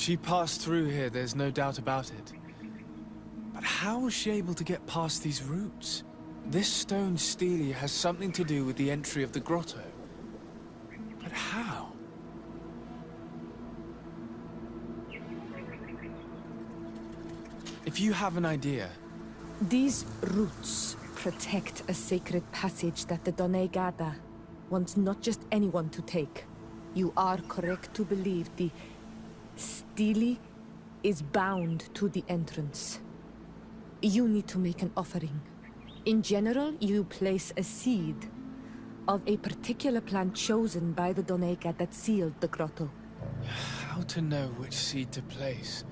She passed through here, there's no doubt about it. But how was she able to get past these roots? This stone stele has something to do with the entry of the grotto. But how? If you have an idea... These roots protect a sacred passage that the Donegada wants not just anyone to take. You are correct to believe the stele is bound to the entrance. You need to make an offering. In general, you place a seed of a particular plant chosen by the Donega that sealed the grotto. How to know which seed to place?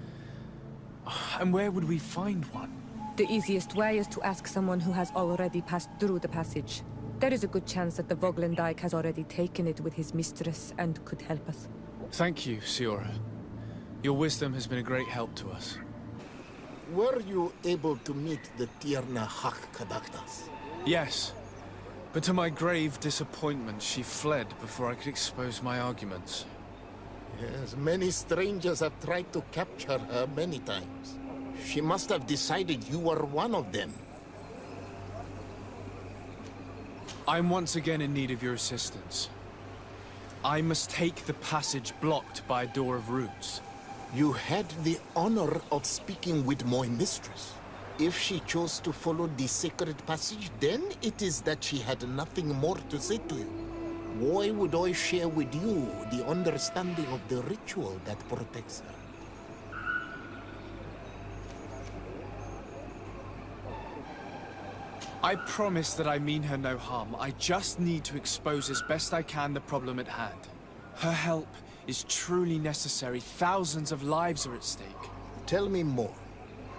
And where would we find one? The easiest way is to ask someone who has already passed through the passage. There is a good chance that the Voglendike has already taken it with his mistress and could help us. Thank you, Siora. Your wisdom has been a great help to us. Were you able to meet the tierna Harh Cadachtas? Yes, but to my grave disappointment, she fled before I could expose my arguments. Yes, many strangers have tried to capture her many times. She must have decided you were one of them. I'm once again in need of your assistance. I must take the passage blocked by a door of roots. You had the honor of speaking with my mistress. If she chose to follow the sacred passage, then it is that she had nothing more to say to you. Why would I share with you the understanding of the ritual that protects her? I promise that I mean her no harm. I just need to expose as best I can the problem at hand. Her help is truly necessary. Thousands of lives are at stake. Tell me more.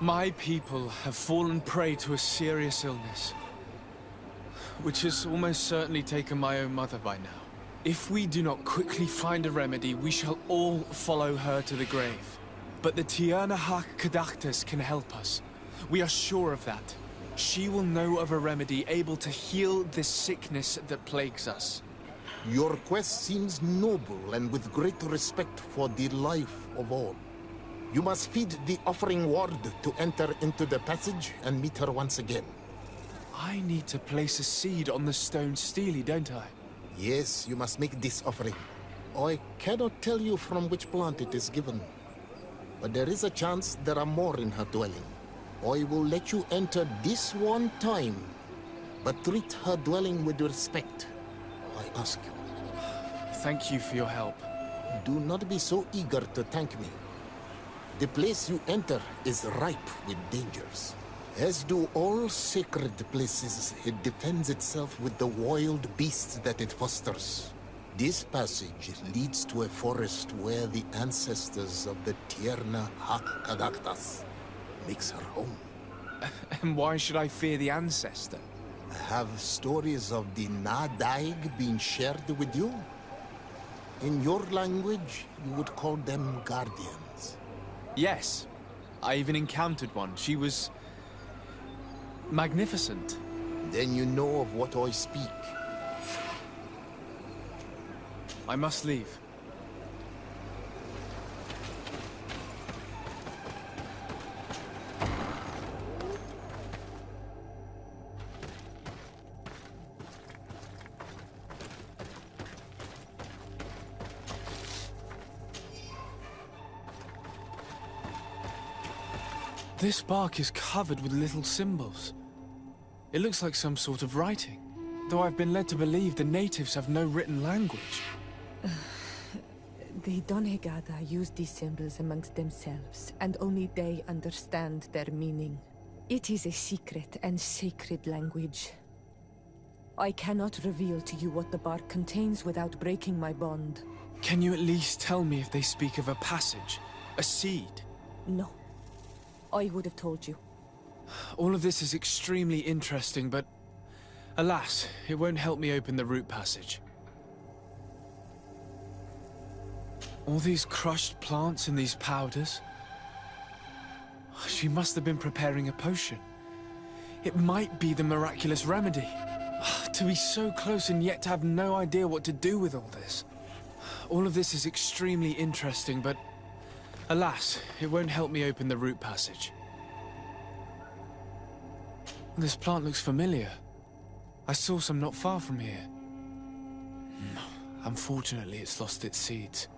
My people have fallen prey to a serious illness, which has almost certainly taken my own mother by now. If we do not quickly find a remedy, we shall all follow her to the grave. But the tierna Harh Cadachtas can help us. We are sure of that. She will know of a remedy able to heal this sickness that plagues us. Your quest seems noble and with great respect for the life of all. You must feed the offering ward to enter into the passage and meet her once again. I need to place a seed on the stone stele, don't I? Yes, you must make this offering. I cannot tell you from which plant it is given, but there is a chance there are more in her dwelling. I will let you enter this one time, but treat her dwelling with respect, I ask you. Thank you for your help. Do not be so eager to thank me. The place you enter is ripe with dangers. As do all sacred places, it defends itself with the wild beasts that it fosters. This passage leads to a forest where the ancestors of the tierna Harh Cadachtas makes her home. And why should I fear the ancestor? Have stories of the Nadaig been shared with you? In your language, you would call them guardians. Yes. I even encountered one. She was... magnificent. Then you know of what I speak. I must leave. This bark is covered with little symbols. It looks like some sort of writing, though I've been led to believe the natives have no written language. The Donegada use these symbols amongst themselves, and only they understand their meaning. It is a secret and sacred language. I cannot reveal to you what the bark contains without breaking my bond. Can you at least tell me if they speak of a passage, a seed? No. I would have told you. All of this is extremely interesting, but alas, it won't help me open the root passage. All these crushed plants and these powders. She must have been preparing a potion. It might be the miraculous remedy. To be so close and yet to have no idea what to do with all this. All of this is extremely interesting, but Alas, it won't help me open the root passage. This plant looks familiar. I saw some not far from here. Unfortunately, it's lost its seeds.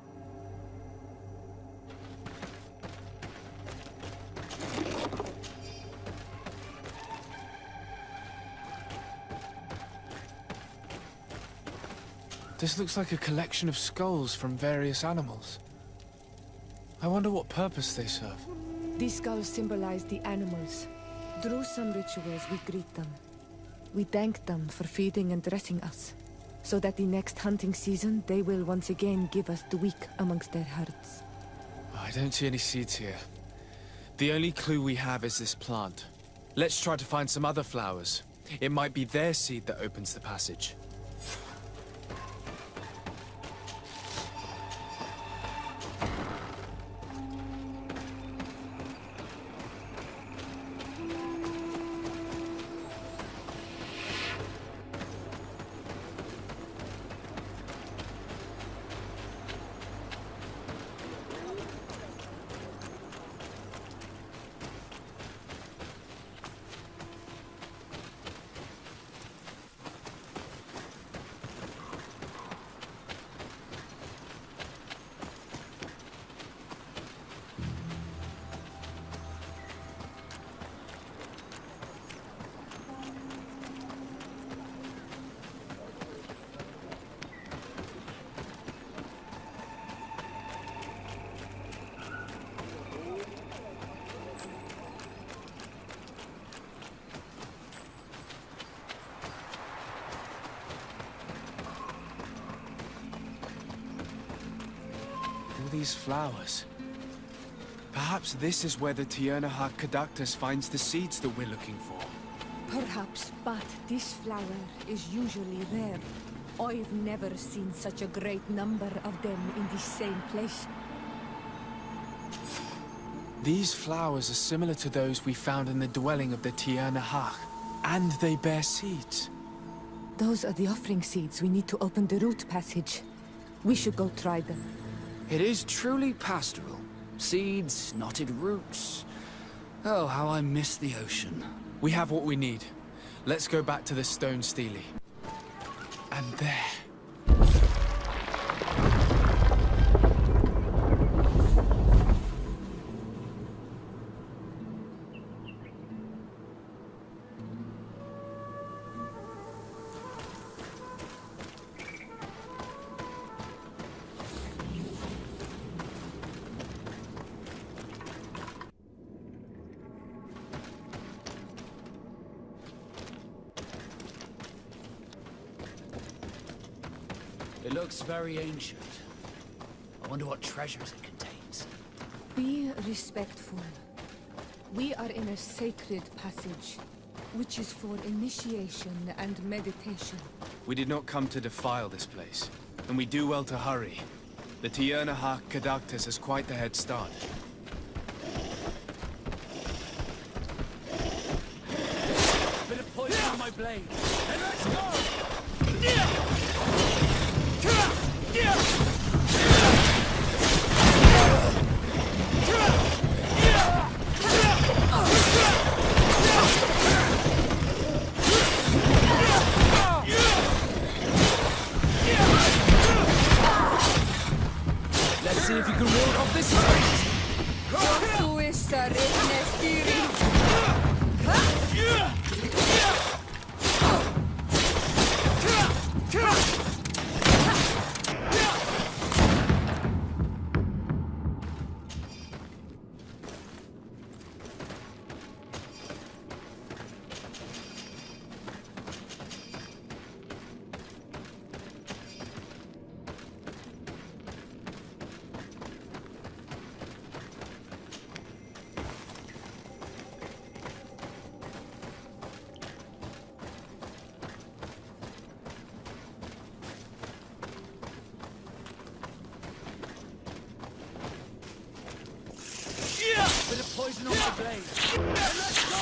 This looks like a collection of skulls from various animals. I wonder what purpose they serve. These skulls symbolize the animals. Through some rituals, we greet them. We thank them for feeding and dressing us, so that the next hunting season, they will once again give us the weak amongst their herds. I don't see any seeds here. The only clue we have is this plant. Let's try to find some other flowers. It might be their seed that opens the passage. These flowers. Perhaps this is where the tierna Harh Cadachtas finds the seeds that we're looking for. Perhaps, but this flower is usually rare. I've never seen such a great number of them in the same place. These flowers are similar to those we found in the dwelling of the tierna Harh, and they bear seeds. Those are the offering seeds we need to open the root passage. We should go try them. It is truly pastoral. Seeds, knotted roots. Oh, how I miss the ocean. We have what we need. Let's go back to the stone stele. And there. It looks very ancient. I wonder what treasures it contains. Be respectful. We are in a sacred passage, which is for initiation and meditation. We did not come to defile this place, and we do well to hurry. The tierna Harh Cadachtas has quite the head start. Bit of poison on my blade. And let's go! Let's see if you can ward off this fight. Bit of poison on my blade. And let's go!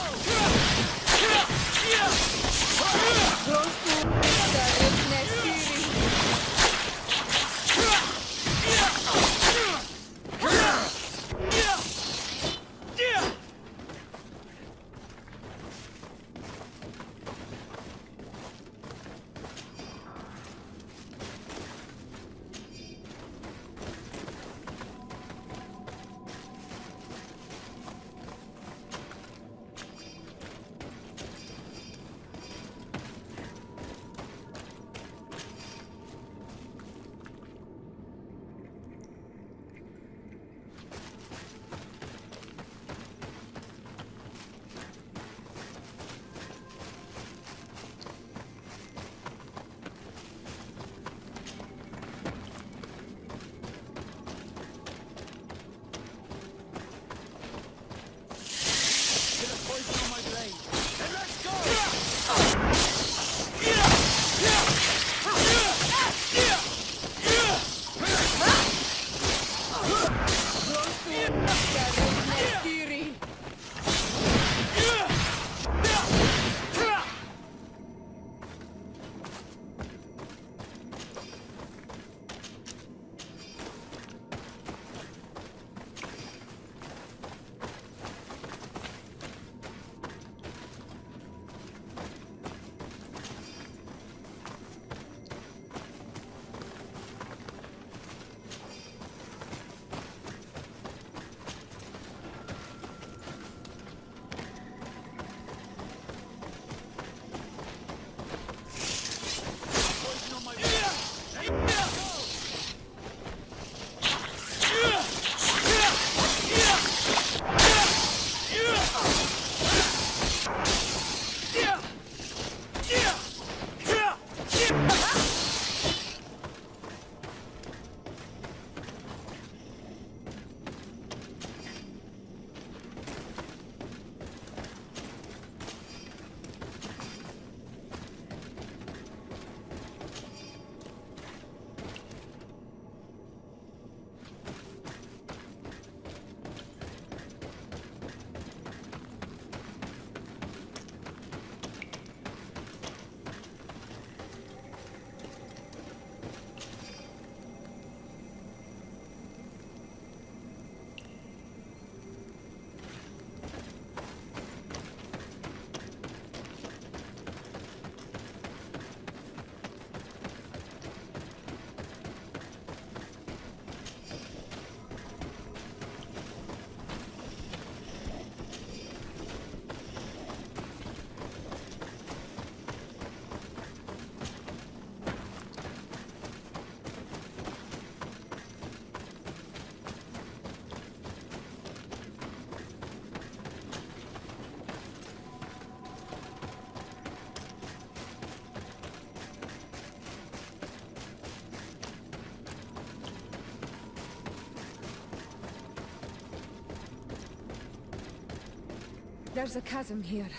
There's a chasm here.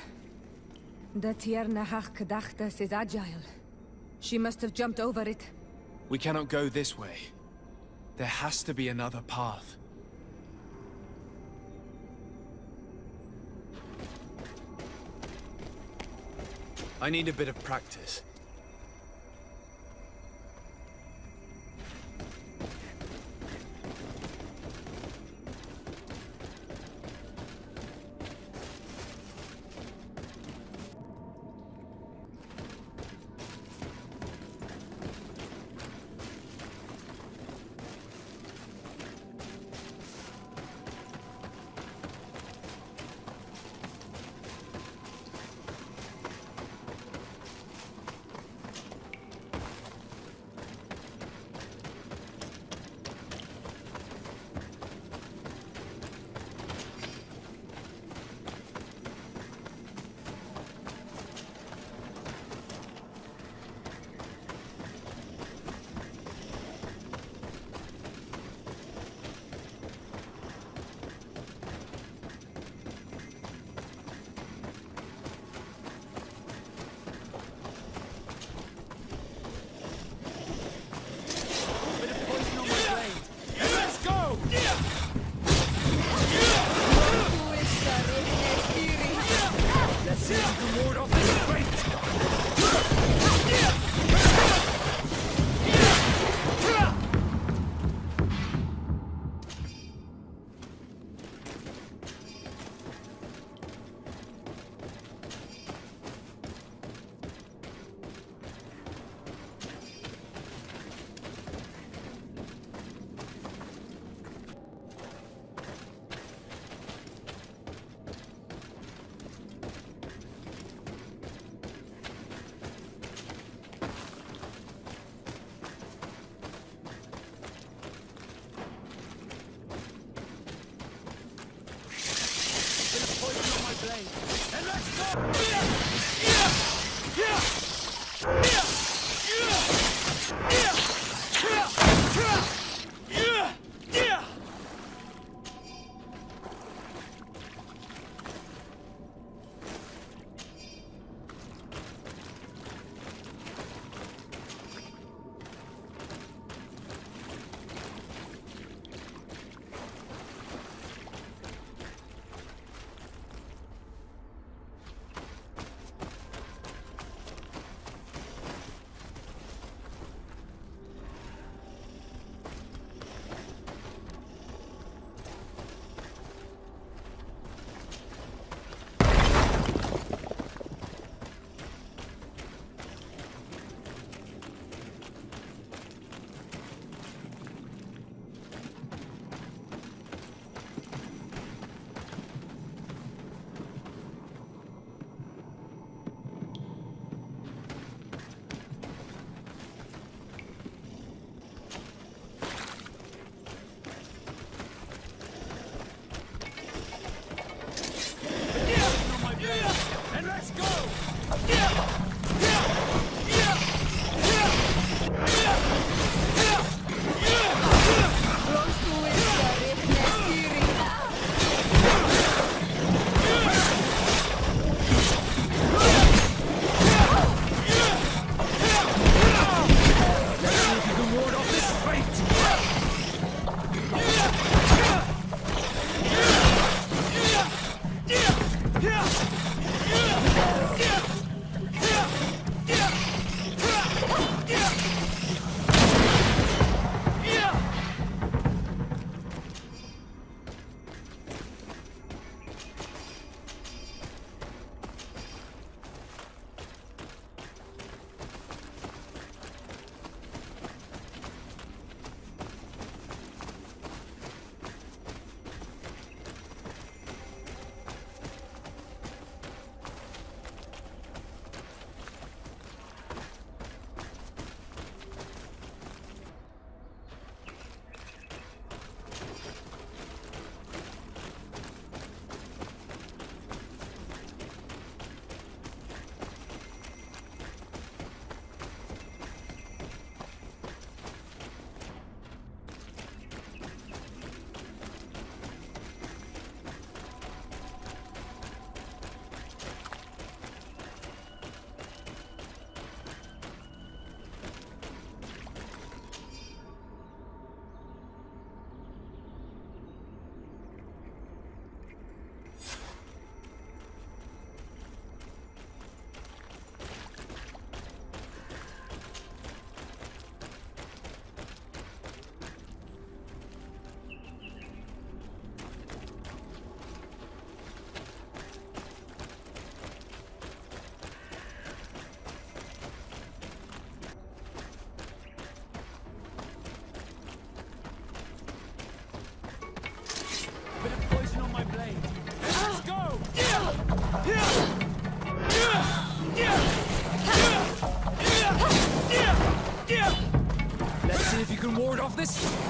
The tierna Harh Cadachtas is agile. She must have jumped over it. We cannot go this way. There has to be another path. I need a bit of practice. off this...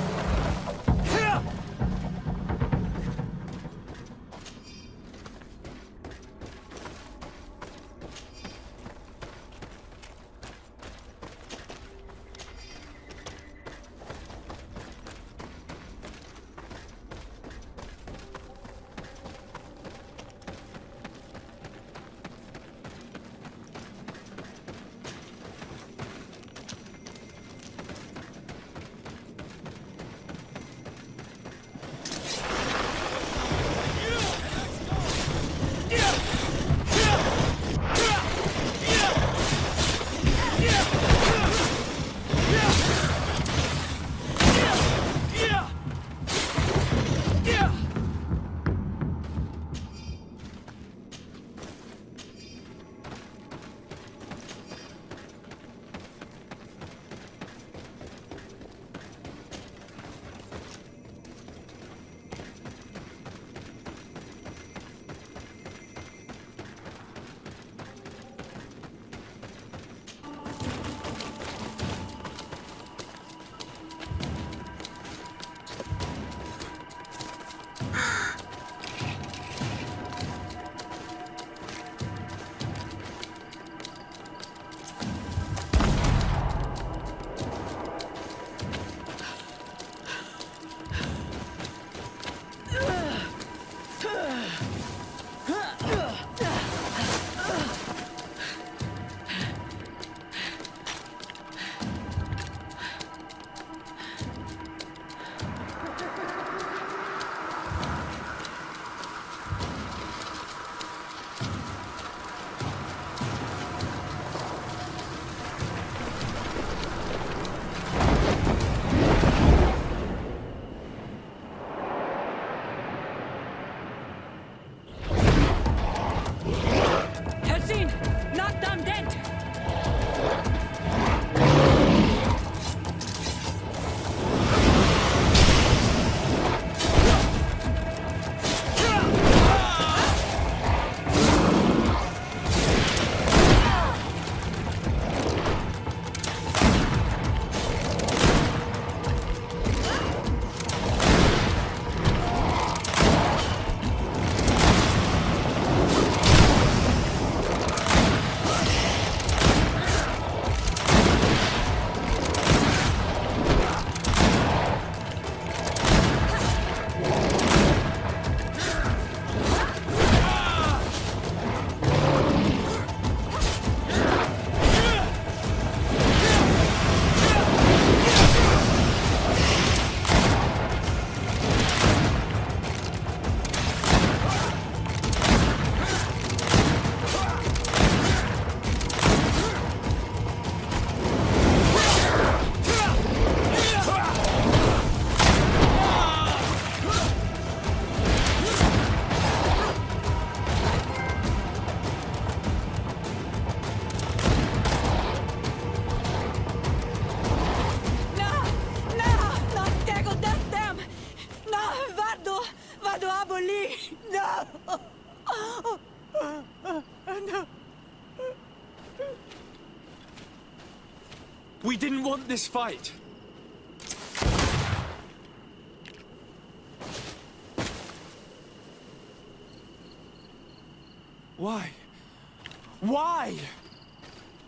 We didn't want this fight. Why? Why?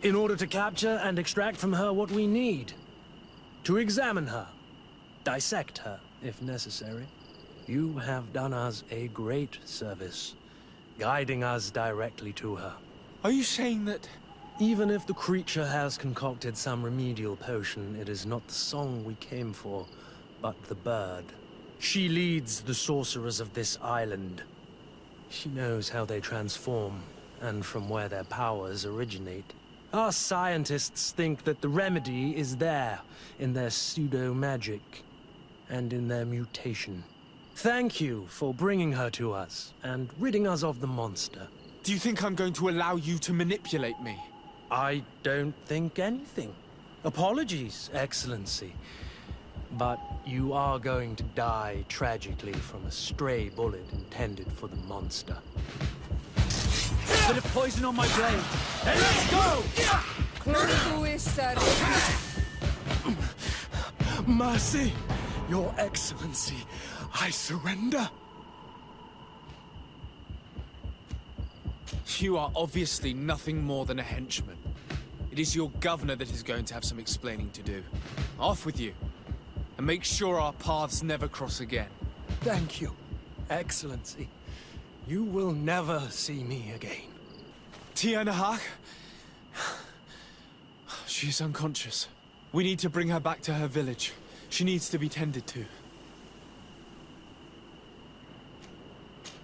In order to capture and extract from her what we need. To examine her. Dissect her, if necessary. You have done us a great service, guiding us directly to her. Are you saying that... Even if the creature has concocted some remedial potion, it is not the song we came for, but the bird. She leads the sorcerers of this island. She knows how they transform, and from where their powers originate. Our scientists think that the remedy is there, in their pseudo-magic, and in their mutation. Thank you for bringing her to us, and ridding us of the monster. Do you think I'm going to allow you to manipulate me? I don't think anything. Apologies, Excellency. But you are going to die tragically from a stray bullet intended for the monster. Bit of poison on my blade. Hey, let's go! Mercy! Your Excellency, I surrender. You are obviously nothing more than a henchman. It is your governor that is going to have some explaining to do. Off with you. And make sure our paths never cross again. Thank you, Excellency. You will never see me again. Tierna Harh? She is unconscious. We need to bring her back to her village. She needs to be tended to.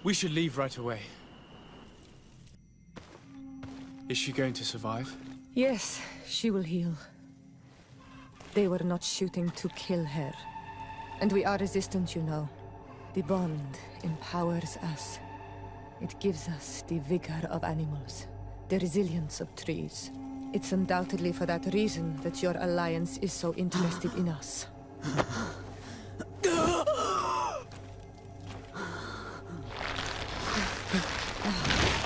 We should leave right away. Is she going to survive? Yes, she will heal. They were not shooting to kill her. And we are resistant, you know. The bond empowers us. It gives us the vigor of animals, the resilience of trees. It's undoubtedly for that reason that your alliance is so interested in us.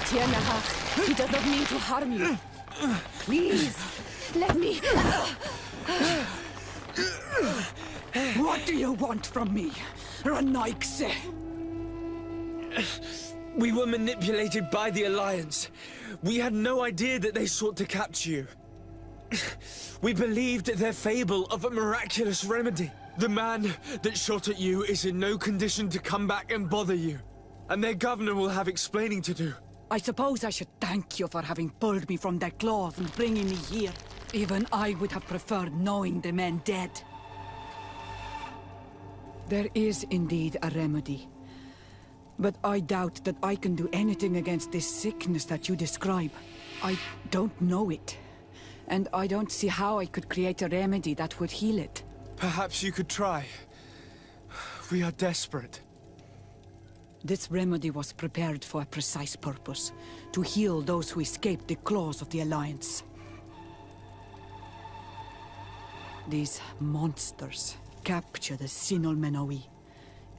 Tierna Harh, he does not mean to harm you. Please, let me... What do you want from me, Ranaikse? We were manipulated by the Alliance. We had no idea that they sought to capture you. We believed their fable of a miraculous remedy. The man that shot at you is in no condition to come back and bother you. And their governor will have explaining to do. I suppose I should thank you for having pulled me from their claws and bringing me here. Even I would have preferred knowing the men dead. There is indeed a remedy. But I doubt that I can do anything against this sickness that you describe. I don't know it. And I don't see how I could create a remedy that would heal it. Perhaps you could try. We are desperate. This remedy was prepared for a precise purpose. To heal those who escaped the claws of the Alliance. These monsters capture the Sinol Menoi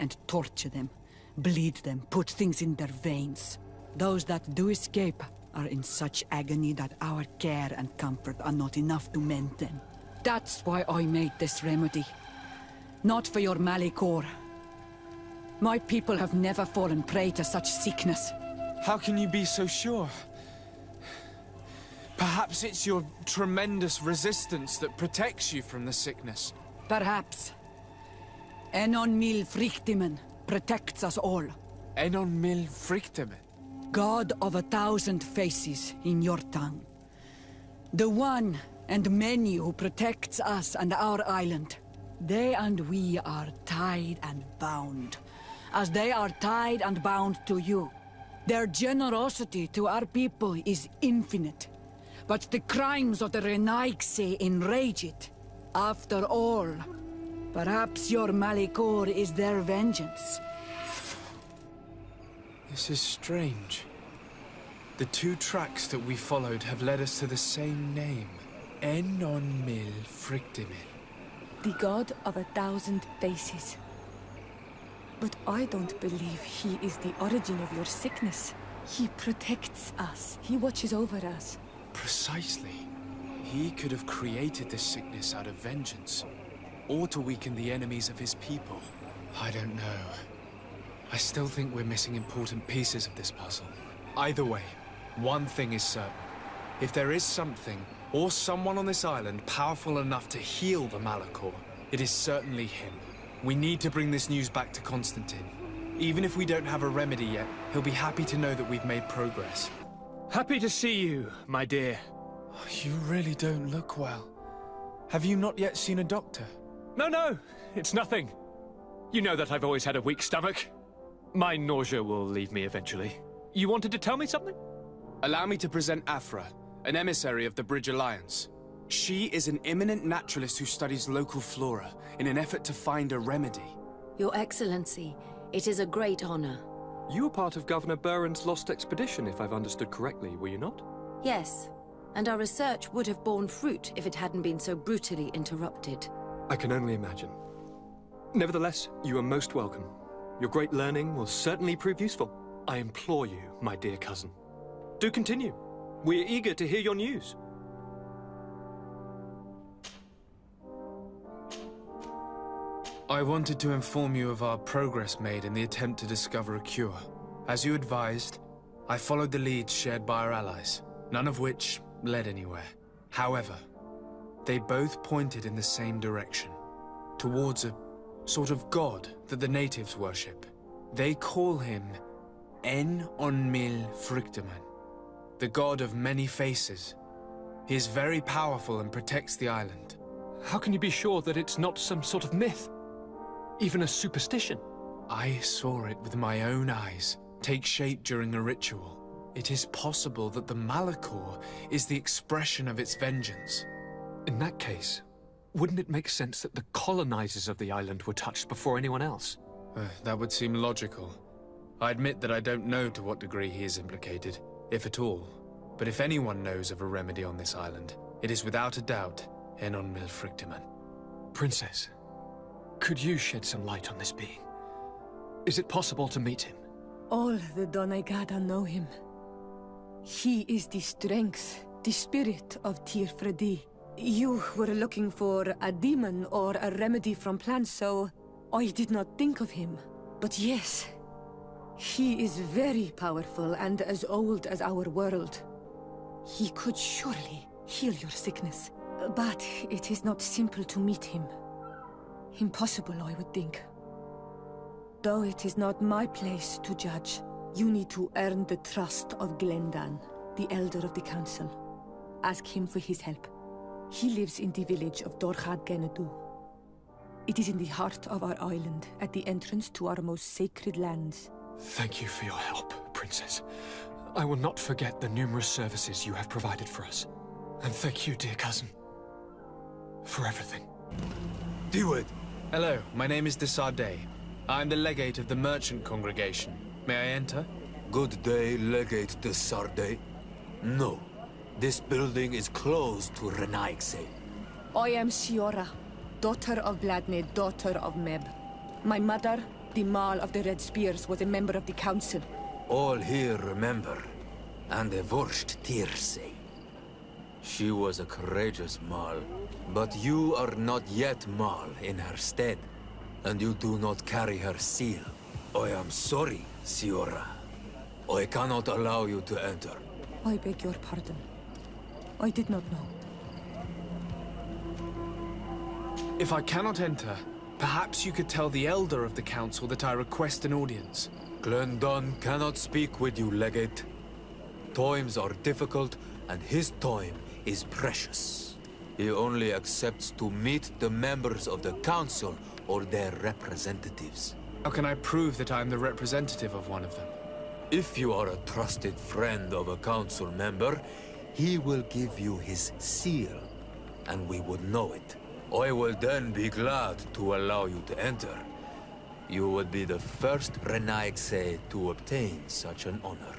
and torture them, bleed them, put things in their veins. Those that do escape are in such agony that our care and comfort are not enough to mend them. That's why I made this remedy. Not for your Malikor. My people have never fallen prey to such sickness. How can you be so sure? Perhaps it's your tremendous resistance that protects you from the sickness. Perhaps. Enon Mil Frictimen protects us all. Enon Mil Frictimen? God of 1,000 faces in your tongue. The one and many who protects us and our island. They and we are tied and bound, as they are tied and bound to you. Their generosity to our people is infinite, but the crimes of the Renaigse enrage it. After all, perhaps your Malikor is their vengeance. This is strange. The two tracks that we followed have led us to the same name. Enon Mil Frictimen. The god of 1,000 faces. But I don't believe he is the origin of your sickness. He protects us. He watches over us. Precisely. He could have created this sickness out of vengeance, or to weaken the enemies of his people. I don't know. I still think we're missing important pieces of this puzzle. Either way, one thing is certain. If there is something, or someone on this island powerful enough to heal the Malikor, it is certainly him. We need to bring this news back to Constantine. Even if we don't have a remedy yet, he'll be happy to know that we've made progress. Happy to see you, my dear. You really don't look well. Have you not yet seen a doctor? No, it's nothing. You know that I've always had a weak stomach. My nausea will leave me eventually. You wanted to tell me something? Allow me to present Afra, an emissary of the Bridge Alliance. She is an eminent naturalist who studies local flora in an effort to find a remedy. Your Excellency, it is a great honor. You were part of Governor Buren's lost expedition, if I've understood correctly, were you not? Yes, and our research would have borne fruit if it hadn't been so brutally interrupted. I can only imagine. Nevertheless, you are most welcome. Your great learning will certainly prove useful. I implore you, my dear cousin. Do continue. We're eager to hear your news. I wanted to inform you of our progress made in the attempt to discover a cure. As you advised, I followed the leads shared by our allies, none of which led anywhere. However, they both pointed in the same direction, towards a sort of god that the natives worship. They call him En Onmil Frictaman, the god of many faces. He is very powerful and protects the island. How can you be sure that it's not some sort of myth? Even a superstition? I saw it with my own eyes take shape during a ritual. It is possible that the Malachor is the expression of its vengeance. In that case, wouldn't it make sense that the colonizers of the island were touched before anyone else? That would seem logical. I admit that I don't know to what degree he is implicated, if at all. But if anyone knows of a remedy on this island, it is without a doubt Enon Milfrictiman. Princess, could you shed some light on this being? Is it possible to meet him? All the Donegada know him. He is the strength, the spirit of Tirfredi. You were looking for a demon or a remedy from plants, so I did not think of him. But yes, he is very powerful and as old as our world. He could surely heal your sickness. But it is not simple to meet him. Impossible, I would think. Though it is not my place to judge, you need to earn the trust of Glendan, the Elder of the Council. Ask him for his help. He lives in the village of Dorchad Genedu. It is in the heart of our island, at the entrance to our most sacred lands. Thank you for your help, Princess. I will not forget the numerous services you have provided for us. And thank you, dear cousin, for everything. Deward! Hello, my name is Desardet. I'm the legate of the merchant congregation. May I enter? Good day, Legate Desardet. No, this building is closed to Renaigse. I am Siora, daughter of Bladne, daughter of Meb. My mother, the Mal of the Red Spears, was a member of the council. All here remember, and the Vorst Tirse. She was a courageous Mal, but you are not yet Mal in her stead, and you do not carry her seal. I am sorry, Siora. I cannot allow you to enter. I beg your pardon. I did not know. If I cannot enter, perhaps you could tell the Elder of the Council that I request an audience. Glendon cannot speak with you, Legate. Times are difficult, and his time is precious. He only accepts to meet the members of the Council or their representatives. How can I prove that I am the representative of one of them? If you are a trusted friend of a council member, he will give you his seal, and we would know it. I will then be glad to allow you to enter. You would be the first Renaigse to obtain such an honor.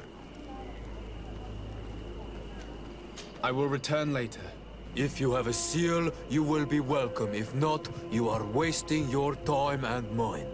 I will return later. If you have a seal, you will be welcome. If not, you are wasting your time and mine.